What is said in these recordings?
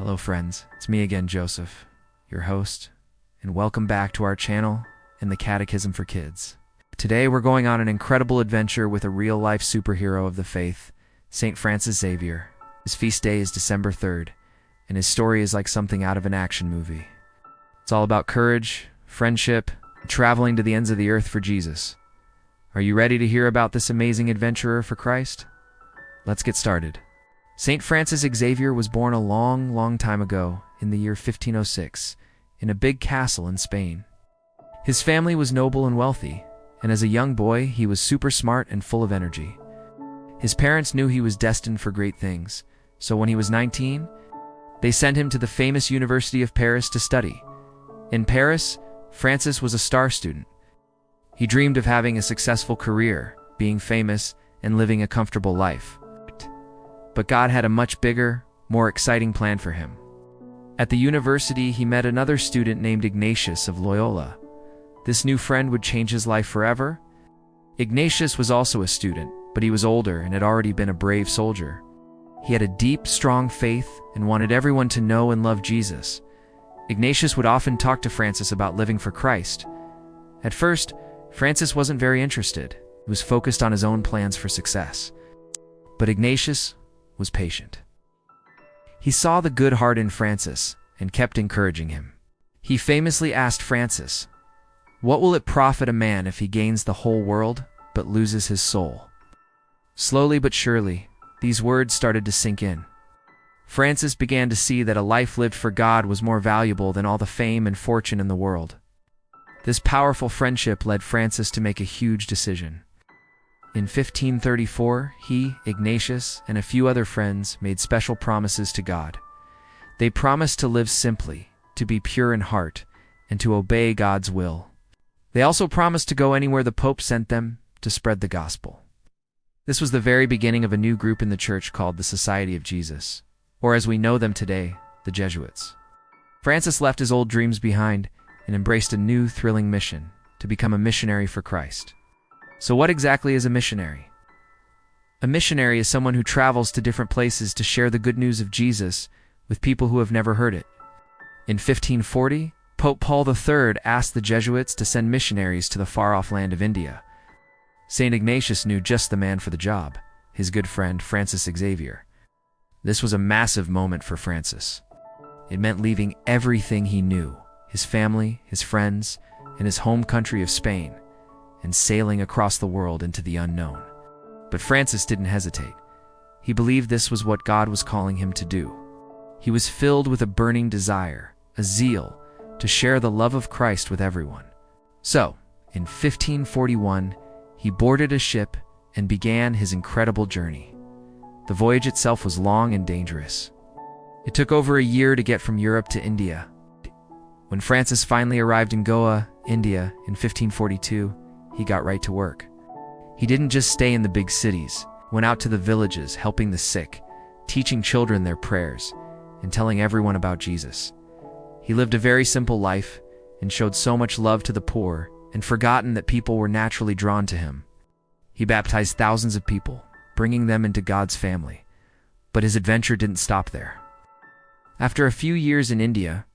Hello friends, it's me again, Joseph, your host, and welcome back to our channel and the Catechism for Kids. Today we're going on an incredible adventure with a real-life superhero of the faith, Saint Francis Xavier. His feast day is December 3rd, and his story is like something out of an action movie. It's all about courage, friendship, and traveling to the ends of the earth for Jesus. Are you ready to hear about this amazing adventurer for Christ? Let's get started. Saint Francis Xavier was born a long time ago in the year 1506 in a big castle in Spain. His family was noble and wealthy, and as a young boy he was super smart and full of energy. His parents knew he was destined for great things, so when he was 19, they sent him to the famous University of Paris to study. In Paris, Francis was a star student. He dreamed of having a successful career, being famous, and living a comfortable life. But God had a much bigger, more exciting plan for him. At the university, he met another student named Ignatius of Loyola. This new friend would change his life forever. Ignatius was also a student, but he was older and had already been a brave soldier. He had a deep, strong faith and wanted everyone to know and love Jesus. Ignatius would often talk to Francis about living for Christ. At first, Francis wasn't very interested. He was focused on his own plans for success. But Ignatius was patient. He saw the good heart in Francis and kept encouraging him. He famously asked Francis, "What will it profit a man if he gains the whole world but loses his soul?" Slowly but surely, these words started to sink in. Francis began to see that a life lived for God was more valuable than all the fame and fortune in the world. This powerful friendship led Francis to make a huge decision. In 1534, he, Ignatius, and a few other friends made special promises to God. They promised to live simply, to be pure in heart, and to obey God's will. They also promised to go anywhere the Pope sent them to spread the gospel. This was the very beginning of a new group in the Church called the Society of Jesus, or as we know them today, the Jesuits. Francis left his old dreams behind and embraced a new, thrilling mission to become a missionary for Christ. So what exactly is a missionary? A missionary is someone who travels to different places to share the good news of Jesus with people who have never heard it. In 1540, Pope Paul III asked the Jesuits to send missionaries to the far-off land of India. Saint Ignatius knew just the man for the job, his good friend Francis Xavier. This was a massive moment for Francis. It meant leaving everything he knew, his family, his friends, and his home country of Spain, and sailing across the world into the unknown. But Francis didn't hesitate. He believed this was what God was calling him to do. He was filled with a burning desire, a zeal, to share the love of Christ with everyone. So, in 1541, he boarded a ship and began his incredible journey. The voyage itself was long and dangerous. It took over a year to get from Europe to India. When Francis finally arrived in Goa, India, in 1542, he got right to work. He didn't just stay in the big cities, went out to the villages, helping the sick, teaching children their prayers, and telling everyone about Jesus. He lived a very simple life and showed so much love to the poor and forgotten that people were naturally drawn to him. He baptized thousands of people, bringing them into God's family. But his adventure didn't stop there. After a few years in India,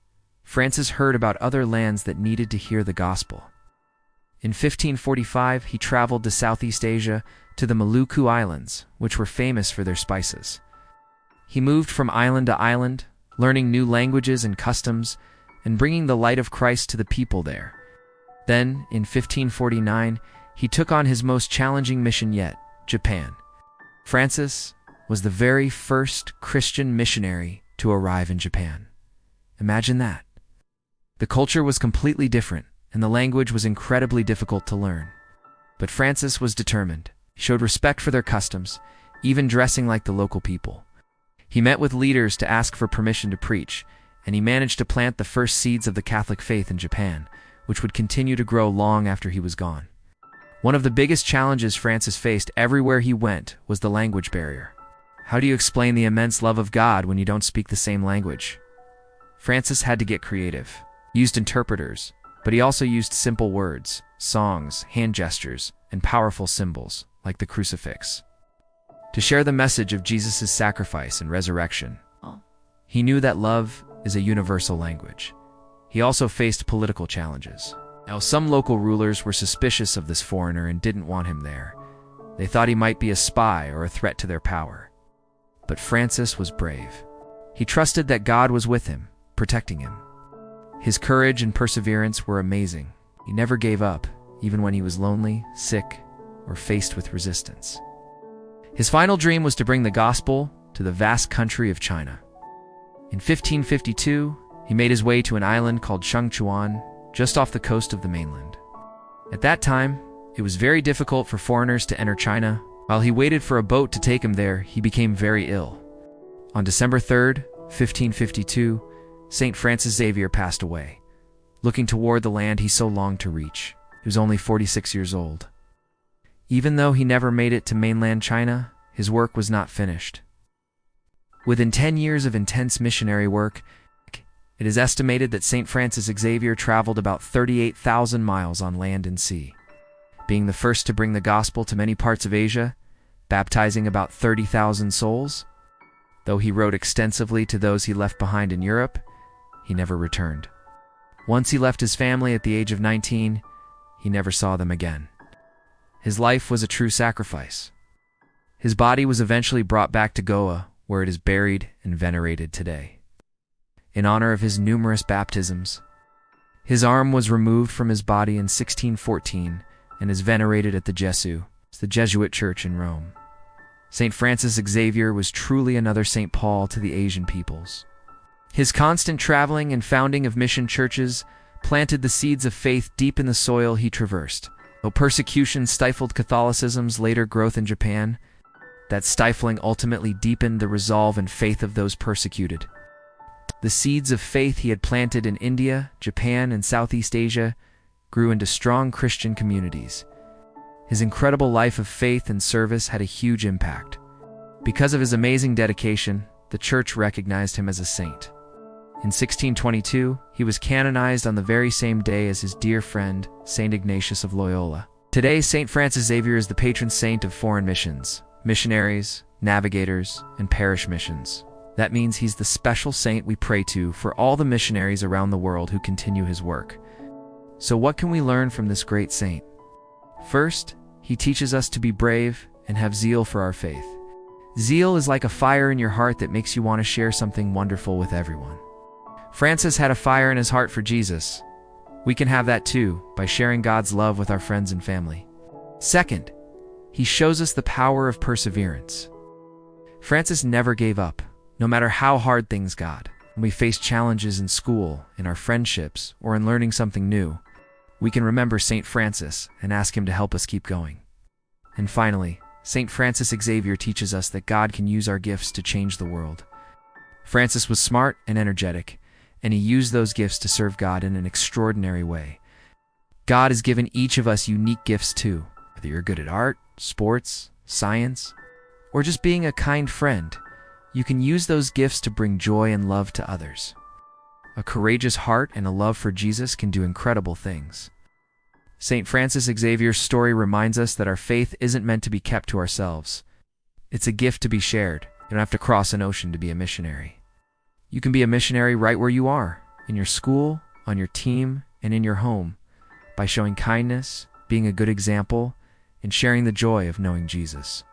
Francis heard about other lands that needed to hear the gospel. In 1545, he traveled to Southeast Asia to the Maluku Islands, which were famous for their spices. He moved from island to island, learning new languages and customs, and bringing the light of Christ to the people there. Then, in 1549, he took on his most challenging mission yet, Japan. Francis was the very first Christian missionary to arrive in Japan. Imagine that. The culture was completely different, and the language was incredibly difficult to learn. But Francis was determined. He showed respect for their customs, even dressing like the local people. He met with leaders to ask for permission to preach, and he managed to plant the first seeds of the Catholic faith in Japan, which would continue to grow long after he was gone. One of the biggest challenges Francis faced everywhere he went was the language barrier. How do you explain the immense love of God when you don't speak the same language? Francis had to get creative, used interpreters, but he also used simple words, songs, hand gestures, and powerful symbols, like the crucifix, to share the message of Jesus' sacrifice and resurrection. He knew that love is a universal language. He also faced political challenges. Now, some local rulers were suspicious of this foreigner and didn't want him there. They thought he might be a spy or a threat to their power. But Francis was brave. He trusted that God was with him, protecting him. His courage and perseverance were amazing. He never gave up, even when he was lonely, sick, or faced with resistance. His final dream was to bring the gospel to the vast country of China. In 1552, he made his way to an island called Shangchuan, just off the coast of the mainland. At that time, it was very difficult for foreigners to enter China. While he waited for a boat to take him there, he became very ill. On December 3rd, 1552, Saint Francis Xavier passed away, looking toward the land he so longed to reach. He was only 46 years old. Even though he never made it to mainland China, his work was not finished. Within 10 years of intense missionary work, it is estimated that Saint Francis Xavier traveled about 38,000 miles on land and sea, being the first to bring the gospel to many parts of Asia, baptizing about 30,000 souls. Though he wrote extensively to those he left behind in Europe, he never returned. Once he left his family at the age of 19, he never saw them again. His life was a true sacrifice. His body was eventually brought back to Goa, where it is buried and venerated today. In honor of his numerous baptisms, his arm was removed from his body in 1614 and is venerated at the Jesuits, the Jesuit church in Rome. Saint Francis Xavier was truly another Saint Paul to the Asian peoples. His constant traveling and founding of mission churches planted the seeds of faith deep in the soil he traversed. Though persecution stifled Catholicism's later growth in Japan, that stifling ultimately deepened the resolve and faith of those persecuted. The seeds of faith he had planted in India, Japan, and Southeast Asia grew into strong Christian communities. His incredible life of faith and service had a huge impact. Because of his amazing dedication, the Church recognized him as a saint. In 1622, he was canonized on the very same day as his dear friend, Saint Ignatius of Loyola. Today, Saint Francis Xavier is the patron saint of foreign missions, missionaries, navigators, and parish missions. That means he's the special saint we pray to for all the missionaries around the world who continue his work. So what can we learn from this great saint? First, he teaches us to be brave and have zeal for our faith. Zeal is like a fire in your heart that makes you want to share something wonderful with everyone. Francis had a fire in his heart for Jesus. We can have that too by sharing God's love with our friends and family. Second, he shows us the power of perseverance. Francis never gave up, no matter how hard things got. When we face challenges in school, in our friendships, or in learning something new, we can remember Saint Francis and ask him to help us keep going. And finally, Saint Francis Xavier teaches us that God can use our gifts to change the world. Francis was smart and energetic, and he used those gifts to serve God in an extraordinary way. God has given each of us unique gifts too, whether you're good at art, sports, science, or just being a kind friend. You can use those gifts to bring joy and love to others. A courageous heart and a love for Jesus can do incredible things. Saint Francis Xavier's story reminds us that our faith isn't meant to be kept to ourselves. It's a gift to be shared. You don't have to cross an ocean to be a missionary. You can be a missionary right where you are, in your school, on your team, and in your home, by showing kindness, being a good example, and sharing the joy of knowing Jesus.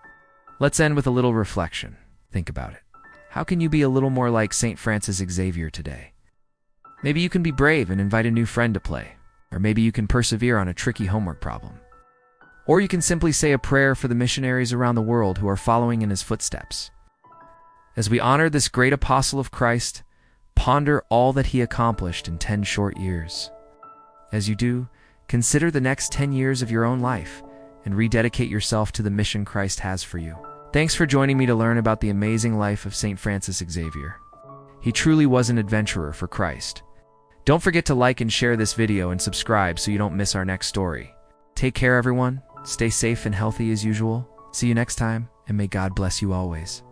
Let's end with a little reflection. Think about it. How can you be a little more like Saint Francis Xavier today? Maybe you can be brave and invite a new friend to play, or maybe you can persevere on a tricky homework problem. Or you can simply say a prayer for the missionaries around the world who are following in his footsteps. As we honor this great apostle of Christ, ponder all that he accomplished in 10 short years. As you do, consider the next 10 years of your own life and rededicate yourself to the mission Christ has for you. Thanks for joining me to learn about the amazing life of Saint Francis Xavier. He truly was an adventurer for Christ. Don't forget to like and share this video and subscribe so you don't miss our next story. Take care, everyone. Stay safe and healthy as usual. See you next time, and may God bless you always.